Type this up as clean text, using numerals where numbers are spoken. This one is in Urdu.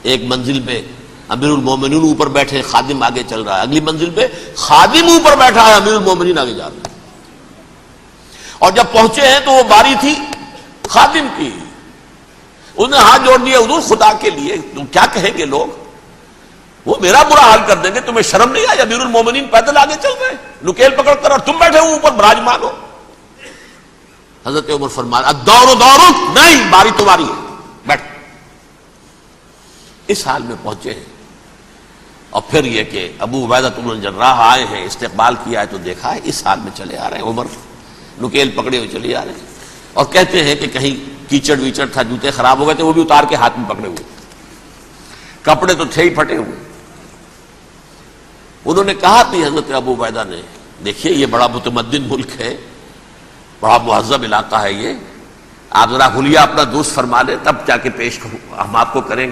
ایک منزل پہ امیر المومنین اوپر بیٹھے، خادم آگے چل رہا ہے، اگلی منزل پہ خادم اوپر بیٹھا ہے، امیر المومنین آگے جا رہے ہیں۔ اور جب پہنچے ہیں تو وہ باری تھی خادم کی، انہوں نے ہاتھ جوڑ دیا، حضور خدا کے لیے تم کیا کہیں گے لوگ، وہ میرا برا حال کر دیں گے، تمہیں شرم نہیں آئی؟ امیر المومنین پیدل آگے چل رہے ہیں نکیل پکڑ کر، اور تم بیٹھے ہو اوپر براجمان ہو۔ حضرت عمر فرمایا الدور دورک، نہیں باری تمہاری ہے، بیٹھ۔ اس حال میں پہنچے ہیں۔ اور پھر یہ کہ ابو عبیدہ بن الجراح آئے ہیں، استقبال کیا ہے تو دیکھا ہے اس حال میں چلے آ رہے ہیں، عمر نکیل پکڑے ہوئے چلے آ رہے ہیں، اور کہتے ہیں کہ کہیں کیچڑ ویچڑ تھا، جوتے خراب ہو گئے تھے، وہ بھی اتار کے ہاتھ میں پکڑے ہوئے، کپڑے تو تھے ہی پھٹے ہوئے۔ انہوں نے کہا کہ حضرت ابو عبیدہ نے، دیکھیے یہ بڑا متمدن ملک ہے، بڑا مہذب علاقہ ہے یہ، آپ ذرا حلیہ اپنا درست فرما لیں تب جا کے پیش ہم آپ کو کریں گے۔